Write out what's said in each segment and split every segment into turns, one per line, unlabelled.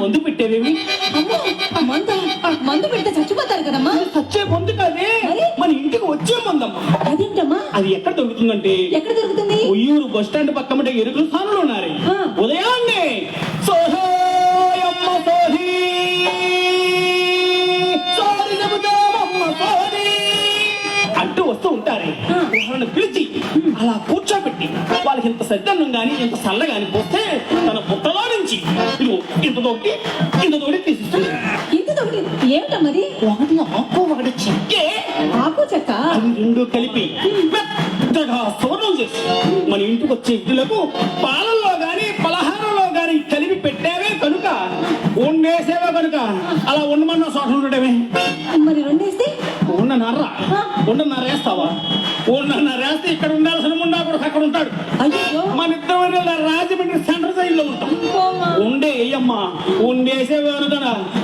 మందు పెట్టేవేమి?
మందు పెడితే చచ్చిపోతారు కదమ్మా.
చచ్చే మందు కాదే, మన ఇంటికి వచ్చే మందమ్మా.
అదేంటమ్మా?
అది ఎక్కడ దొరుకుతుందంటే,
ఎక్కడ దొరుకుతుంది?
ఉయ్యూరు బస్ స్టాండ్ పక్కన ఎరుకుల స్థానంలో ఉన్నారు. ఉదయాన్నే సోహోయమ్మ సోహి సోహి చెబుతామమ్మ సోహి అంటూ వస్తూ ఉంటారు. వాళ్ళని పిలిచి అలా కూర్చోబెట్టి వాళ్ళకి ఇంత సద్దన్నం గాని ఇంత సల్ల గాని పోస్తే తన పుట్టలో నుంచి ఇంతతోటి తీసిస్తుంది.
ఇంతతోటి ఏమిటమ్మది?
ఒకటి ఆకు ఒకటి చెక్కే.
ఆకు చెక్క
అవి రెండు కలిపి పెద్దగా సోనం చేసి మన ఇంటికి వచ్చే ఇడ్డులకు పాలల్లో గాని పలహారంలో గాని కలిపి పెట్టావే కనుక ఉండేసేవే కనుక అలా ఉండమన్న చోట ఉండటమే.
మరి రెండేస్తే
ఉండన్నర వేస్తావా? ఉండన్నర వేస్తే ఇక్కడ ఉండాల్సిన ముండా కూడా అక్కడ ఉంటాడు.
అయ్యో,
మన ఇద్దరు రాజమండ్రి సెంటర్ సైడ్ లో ఉంటాం. ఉండే అయ్యమ్మా ఉండేసేవే కనుక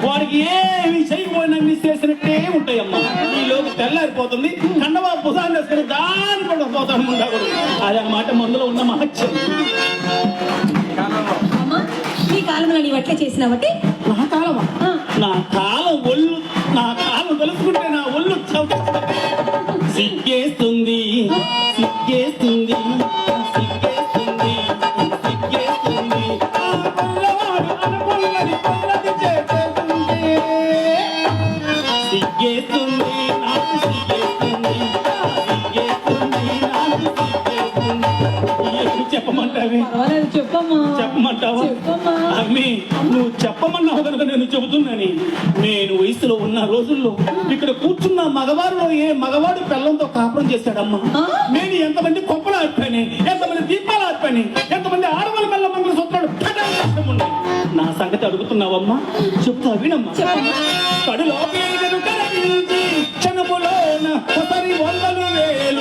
వాడికి ఏమి చేయకపోయినా చేసినట్టే ఉంటాయమ్మా. ఈ లోపు తెల్లారిపోతుంది, కండవా పుసాన్ని వేసుకుని దాని కూడా పోతాను ముండా కూడా. అదనమాట మందులో ఉన్న మహత్యం.
ఈ కాలంలో నీవు అట్లా చేసినావటే?
నా కాలమా? నా కాలం ఒళ్ళు, నా కాలం తెలుసుకుంటే నా ఒళ్ళు సిగ్గేస్తుంది సిగ్గేస్తుంది సిగ్గేస్తుంది సిగ్గేస్తుంది సిగ్గేస్తుంది నాకు సిగ్గేస్తుంది సిగ్గేస్తుంది నాకు సిగ్గేస్తుంది. చెప్పమంటావే? చెప్పమంటావా? అమ్మి నువ్వు చెప్పమన్నావు కనుక నేను చెబుతున్నాను. నేను వయసులో ఉన్న రోజుల్లో ఇక్కడ కూర్చున్న మగవారిలో ఏ మగవాడు పిల్లలతో కాపురం చేశాడమ్మా. నేను ఎంతమంది కొంపలు ఆడిపోయాను, ఎంతమంది దీపాలు ఆడిపోయాను, ఎంతమంది ఆడవాళ్ళ పిల్ల మంగళ సూత్రాలు నా సంగతి అడుగుతున్నావమ్మా? చెప్తా వినమ్మా. కడులో క్షణములోన ఒకరి 100,000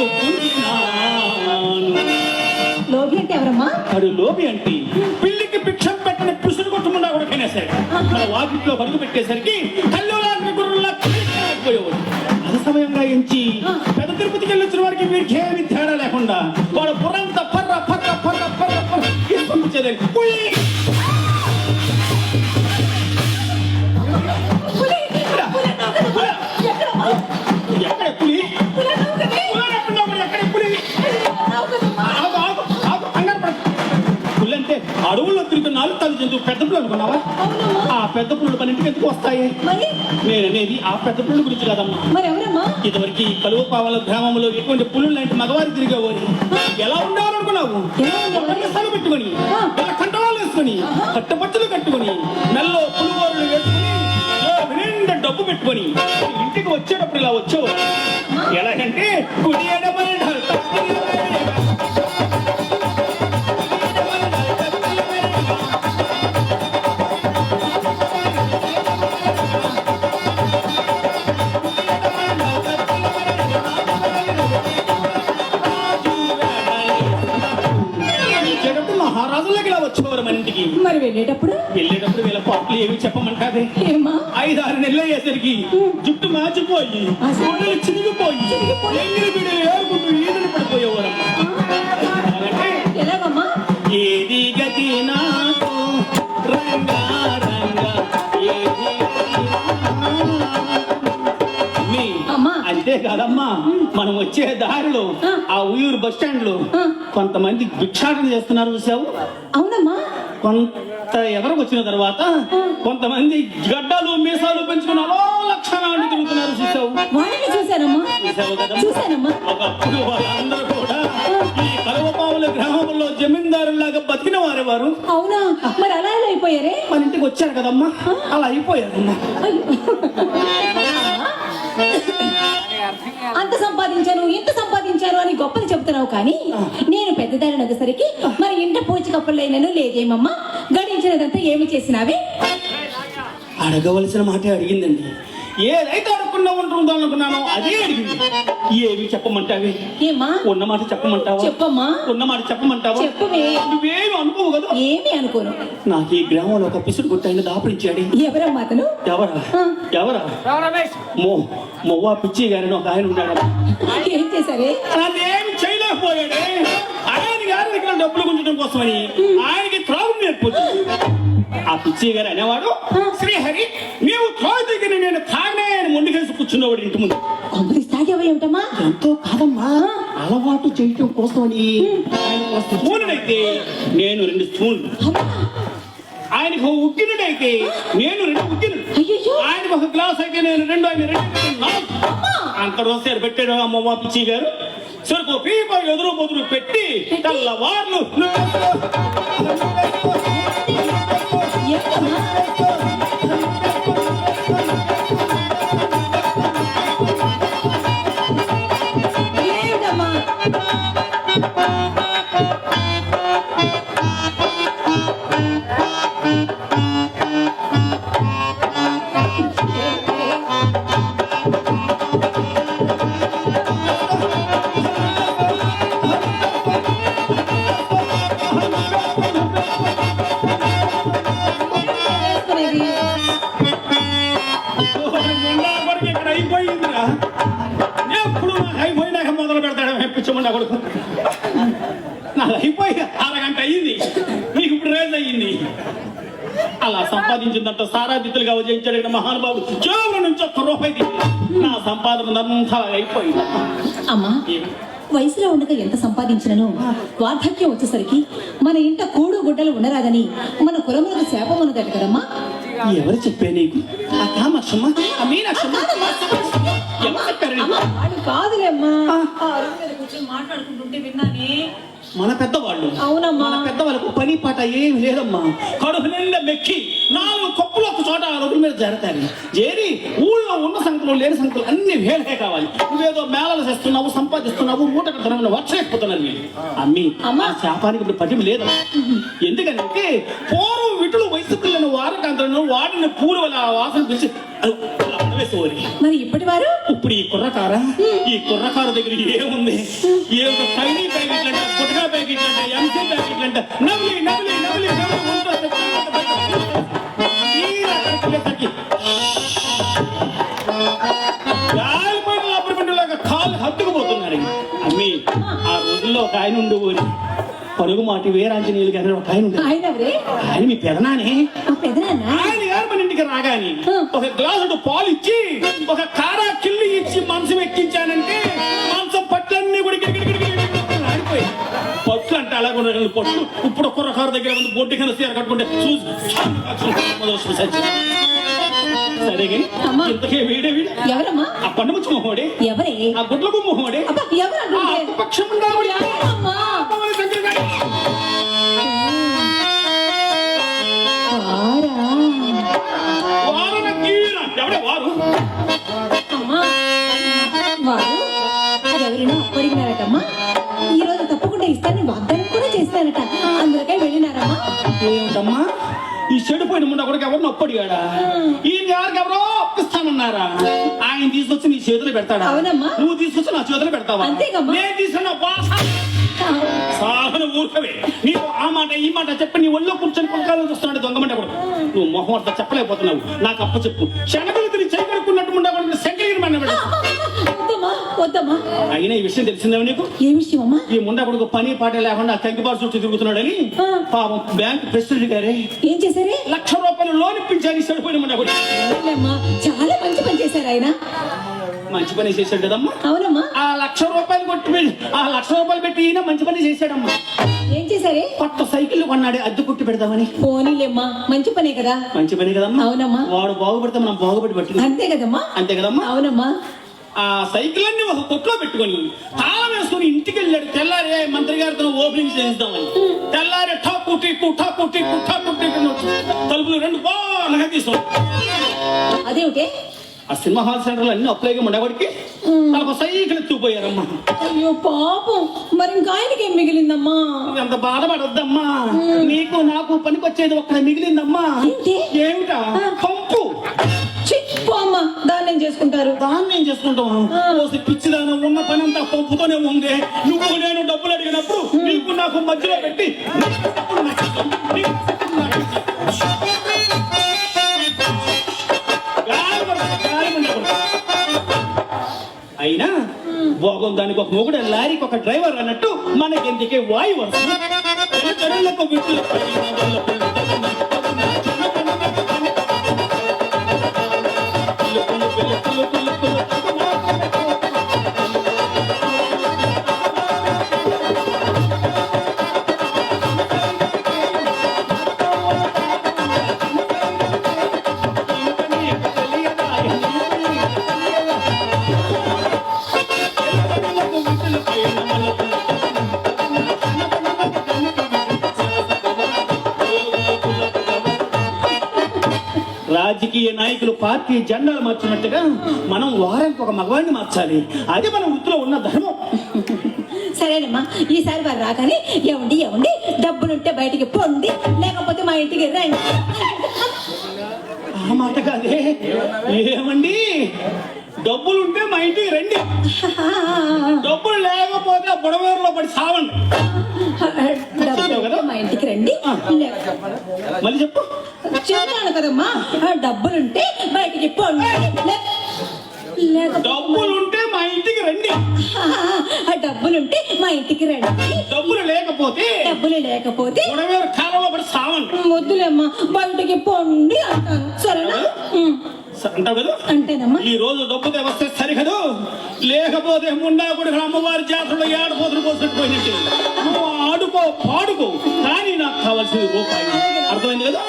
లోబి అంటే ఎవరమ్మా?
అడు లోబి అంటే పిల్లికి భిక్షం పెట్టిన పిసులు కొట్టకుండా కూడా తినేశాడు. మన వాకిట్లో పరుగు పెట్టేసరికి కల్లులాంటి గుర్రులా పోయేవాడు. అది సమయంగా ఎంచి పెద్ద తిరుపతికి వెళ్ళొచ్చిన వాడికి వీడికి ఏమి తేడా లేకుండా వాడు బుర్రంతా పర్ర పర్ర పర్ర పర్ర పర్ర పంపించేది. ఎక్కడ పులి? ఎక్కడ పులి? పుల్లంటే అడవుల్లో తిరుగుతున్న 4 తల్లి జంతువు పెద్ద పులు అనుకున్నావా? ఆ పెద్ద పుల్లు మన ఇంటికి ఎందుకు వస్తాయి? నేననేది ఆ పెద్ద పుల్లు గురించి కదమ్మా. ఇదివరకు కలువపావల గ్రామంలో ఎటువంటి పుల్లు లాంటి మగవారు తిరిగేవారు. ఎలా ఉండేవారు అనుకున్నావు? సలు పెట్టుకొని కంటవాళ్ళు వేసుకొని కట్టపచ్చలు కట్టుకొని మెల్లో పులిగోరులు వేసుకుని నిండా డబ్బు పెట్టుకొని ఇంటికి వచ్చేటప్పుడు ఇలా వచ్చేవారు. ఎలాగంటే కుడి ఎడమని మహారాజులకి ఇలా వచ్చేవారు మన ఇంటికి.
మరి వెళ్ళేటప్పుడు
వీళ్ళ పాటలు ఏమి చెప్పమంటారే? 5-6 నెలలు అయ్యేసరికి జుట్టు మాచిపోయి గుడ్డలు చిరిగిపోయి ఎంగిలి బిడ్డలు ఏరుకుంటూ ఈదులు పడిపోయేవారమ్మా.
ఎలాగమ్మా?
ఏది గతి నాకు రంగా రంగా ఏది అంతే కాదమ్మా. మనం వచ్చే దారిలో ఆ ఉయ్యూరు బస్ స్టాండ్ లో కొంతమంది భిక్షాటన చేస్తున్నారు చూసావు?
అవునమ్మా.
కొంత ఎవరికి వచ్చిన తర్వాత కొంతమంది గడ్డలు మీసాలు పెంచుకుని అలో లక్షణాలు తిరుగుతున్నారు చూసావు?
చూసానమ్మా.
ఒకప్పుడు వాళ్ళందరూ కూడా ఈ కలువపావుల గ్రామంలో జమీందారులాగా బతికిన వారు.
అవునా? మరి అలా ఎలా అయిపోయారే?
మన ఇంటికి వచ్చారు కదమ్మా, అలా అయిపోయారమ్మా.
అంత సంపాదించాను ఇంత సంపాదించాను అని గొప్పలు చెబుతున్నావు, కానీ నేను పెద్దదారిని వచ్చేసరికి మరి ఇంట పూచి కప్పలైనను లేదేమమ్మా. గడించినదంతా ఏమి చేసినావే?
అడగవలసిన మాట అడిగిందండి. ఏదైతే అడుక్కున్నా ఉంటుందో అనుకున్నాను అదే అడిగింది. ఏమి చెప్పమంటావే?
ఏమా?
ఉన్న మాట చెప్పమంటావా?
చెప్పమ్మా.
ఉన్న మాట చెప్పమంటావా?
చెప్పవే.
నువ్వేమి అనుకోవు కదా?
ఏమి అనుకోను.
నాకు ఈ గ్రామంలో ఒక పిసుడు గుట్టాయని దాపరించాడు.
ఎవరమ్మా అతను?
ఎవరా? మొవ్వా పిచ్చి గారిని ఒక ఆయన ఉన్నాడు.
ఏం చేశారే?
అదేమి చేయలేకపోయాడే. ఆయన గారి దగ్గర డబ్బులు గుంజడం కోసమని ఆయనకి త్రాగు నేర్పొచ్చు. ఆ పిచ్చి గారు అనేవాడు, శ్రీహరి నీవు త్రోదిగిని నేను తానే అని ముందుకేసి కూర్చున్నవాడు ఇంటి ముందు.
కొంపది తాగేవా ఏమిటమ్మా?
ఎంతో కాదమ్మా, అలవాటు చేయటం కోసమని ఆయన స్పూనుడైతే నేను 2 స్పూన్లు, ఆయనకు ఉక్కినుడైతే నేను 2 ఉక్కినుడు,
అయ్యయ్యో.
ఆయనకు ఒక గ్లాస్ అయితే నేను 2, ఆయన 2 అంత రోజు పెట్టాడు అమ్మమ్మ పిచ్చి గారు. సరుకు పీప ఎదురు బొదురు పెట్టి తెల్లవార్లు
ఏంటమ్మా? ఏమిటమ్మా? వేసుకునేది.
వరకు ఇక్కడ అయిపోయిందిరా. ఎప్పుడు నాకు అయిపోయినాక మొదలు పెడతాడు పిచ్చమన్నా కొడుకు. నాకు అయిపోయి అరగంట అయ్యింది, నీకు ఇప్పుడు రేజ్ అయ్యింది. అలా సంపాదించిందంట సారాదిత్తులుగా వజయించాడు ఇక్కడ మహానుభావుడు. జోబుల నుంచి ₹1 తీసి నా సంపాదన అంతా అయిపోయింది.
అమ్మా, వయసులో ఉండగా ఎంత సంపాదించినను వార్ధక్యం వచ్చేసరికి మన ఇంట కూడు గుడ్డలు ఉండరాదని మన కులములకు శాపం ఉన్నదట కదమ్మా.
ఎవరు చెప్పే నీకు? ఆ కామాక్షమ్మ, ఆ మీనాక్షమ్మ ఎవరు చెప్పారు నీకు?
వాడు కాదులేమ్మా, ఆ అరుగు మీద కూర్చొని మాట్లాడుకుంటుంటే విన్నానే.
మన పెద్దవాళ్ళు.
అవునమ్మా.
మన పెద్దవాళ్ళకు పని పాట ఏం లేదమ్మా. కడుపు నిండా మెక్కి 4 కప్పులు ఒక చోట ఆ రోడ్డు మీద జరుగుతాయి. చేరి ఊళ్ళో ఉన్న సంఖ్యలు లేని సంఖ్యలు అన్ని వేలే కావాలి. నువ్వేదో మేళలు చేస్తున్నావు, సంపాదిస్తున్నావు, మూటకు ధనమైన వర్షలేకపోతున్నారు మీరు. అమ్మి ఆ శాపానికి ఇప్పుడు పటిమ లేదు. ఎందుకంటే పూర్వం విటులు వయసు పిల్లని వారకాంతలను వాడిన పూలు వల్ల వాసన పిలిచి
మరి ఇప్పటి వారు
ఇప్పుడు ఈ కుర్రకారు దగ్గర ఏముంది? ఏ ఒక టైనీ ప్యాకెట్ అంట, గుట్కా ప్యాకెట్ అంట, ఎంసీ ప్యాకెట్ అంట, నవ్లి నవ్లి నవ్లి అప్పటిలాగా కాళ్ళు హత్తుకుపోతున్నాడు. అమ్మి ఆ రోజుల్లో ఒక ఆయన ఉండేవారు, పరుగు మాటి వీరాంజనేయులు గారు ఒక ఆయన ఉండే. ఆయన మీ పెదనానే. ఆయన గారు మన ఇంటికి రాగాని ఒక గ్లాసు పాలు ఇచ్చి ఒక కారా కిల్లి ఇచ్చి మంచం ఎక్కించానంటే మంచం పట్లన్నీ కూడా ఆడిపోయి పట్లు అంటే అలాగే ఉన్న పట్లు ఇప్పుడు కుర్రకారు దగ్గర ఉంది బొడ్డు కింద సీర కట్టుకుంటే సరే కానీ ఇంతకే వీడే వీడు
ఎవరమ్మా?
ఆ పండు ముచ్చు మొహోడే,
ఎవరే?
ఆ గుడ్లకు మొహోడే, పక్షం ఎవడే వారు?
వారు ఎవరినో అప్పడిగినారటమ్మా. ఈ రోజు తప్పకుండా ఇస్తానని వాగ్దానం కూడా చేస్తానట. అందుకే వెళ్ళినారమ్మా.
ఏమిటమ్మా ఈ చెడిపోయిన ముందు అక్కడికి ఎవరిని అప్పడిగాడా? ఈ గారికి ఎవరో అప్పిస్తానన్నారా? ఆయన తీసుకొచ్చి నీ చేతులు పెడతాడా?
అవునమ్మా.
నువ్వు తీసుకొచ్చి నా చేతులు పెడతావా?
అంతేగమ్మా.
నేను తీసుకున్న సాధన ఊరుకవే. నీకు ఆ మాట ఈ మాట చెప్పి నీ ఒళ్ళో కూర్చొని పులకాలను చూస్తున్నాడు దొంగమంటే కూడా నువ్వు మొహం అంతా చెప్పలేకపోతున్నావు. నాకు అప్ప చెప్పు. శనగలు తిరిగి చేయగలుగుతున్నట్టు ఉండకుండా శంకరీని మన
వద్దమ్మా.
అయినా ఈ విషయం తెలిసిందేమో నీకు?
ఏ విషయం అమ్మా?
ఈ ముండా కొడుకు పని పాట లేకుండా కంకిబాటు చుట్టూ తిరుగుతున్నాడని పాపం బ్యాంక్ ప్రెసిడెంట్ గారే
ఏం చేశారే?
₹1,00,000 లోన్ ఇప్పించారు ఈ చెడిపోయిన ముండా కొడుకు.
చాలా మంచి పని చేశారు ఆయన.
మంచి పని చేశాడు కదమ్మా.
అవునమ్మా.
ఆ ₹1,00,000 కొట్టి ఆ ₹1,00,000 పెట్టి ఈయన మంచి పని చేశాడమ్మా.
ఏం చేశారే?
కొత్త సైకిల్ కొన్నాడు అద్దె కుట్టి పెడదామని.
పోనీలేమ్మా, మంచి పనే కదా.
మంచి పని కదమ్మా.
అవునమ్మా.
వాడు బాగుపడితే మనం బాగుపడి పట్టింది.
అంతే కదమ్మా.
అంతే కదమ్మా.
అవునమ్మా.
ఆ సైకిల్ అన్ని ఒక కొట్లో పెట్టుకొని తాళం వేసుకుని ఇంటికి వెళ్ళాడు. తెల్లారి మంత్రి గారితో ఓపెనింగ్ చేయిద్దామని. తెల్లారి ఠాకు టీకు ఠాకు టీకు ఠాకు టీకు తలుపులు 2 బాగా తీసుకో.
అదేమిటే?
ఆ సినిమా హాల్ సెంటర్ లో అన్ని అప్లైగా ఉండేవాడికి తనకు సైకిల్ ఎత్తుకుపోయారమ్మా.
అయ్యో పాపం. మరి ఇంకా ఆయనకి ఏం మిగిలిందమ్మా?
ఎంత బాధపడొద్దమ్మా. నీకు నాకు పనికొచ్చేది ఒక్కడ మిగిలిందమ్మా. ఏమిటా? పంపు.
అమ్మా, దాన్ని ఏం చేసుకుంటారు?
దాన్ని ఏం చేసుకుంటావు? పిచ్చిదానం ఉన్న పని అంతా పంపుతోనే ఉంది. నువ్వు నేను డబ్బులు అడిగినప్పుడు నీకు నాకు మధ్యలో పెట్టి అయినా భోగం దానికి ఒక మొగుడు లారీకి ఒక డ్రైవర్ అన్నట్టు మనకి ఎందుకే వాయు వస్తుంది. రాజకీయ నాయకులు పార్టీ జెండాలు మార్చినట్టుగా మనం వారానికి ఒక మగవాడిని మార్చాలి. అది మన వృత్తిలో ఉన్న ధర్మం.
సరేనమ్మా, ఈసారి వారు రాగానే ఎవండి ఎవండి డబ్బులుంటే బయటికి పొంది, లేకపోతే మా ఇంటికి రండి.
ఆ మాట కాదే, ఏమండి డబ్బులుంటే మా ఇంటికి రండి, డబ్బులు లేకపోతే బుడవేరులో పడి సావండి.
డబ్బులుంటే మా ఇంటికి రండి.
మళ్ళీ చెప్పు.
చెప్పాను కదమ్మా, డబ్బులుంటే బయటికి పొండి,
డబ్బులుంటే మా ఇంటికి రండి.
డబ్బులుంటే మా ఇంటికి రండి.
డబ్బులు లేకపోతే బుడవేరు కాలంలో పడి సావండి.
వద్దులేమ్మా, బయటికి పొండి అంటాను. సరేనా?
అంటావు కదా.
అంటేనమ్మా,
ఈ రోజు డబ్బుతే వస్తే సరికదు, లేకపోతే ముండా కొడుకు అమ్మవారి జాతరలో ఏడపోతులు పోసినట్టు పోయినట్టు. నువ్వు ఆడుకో పాడుకో, కానీ నాకు కావాల్సింది రూపాయి. అర్థమైంది కదా?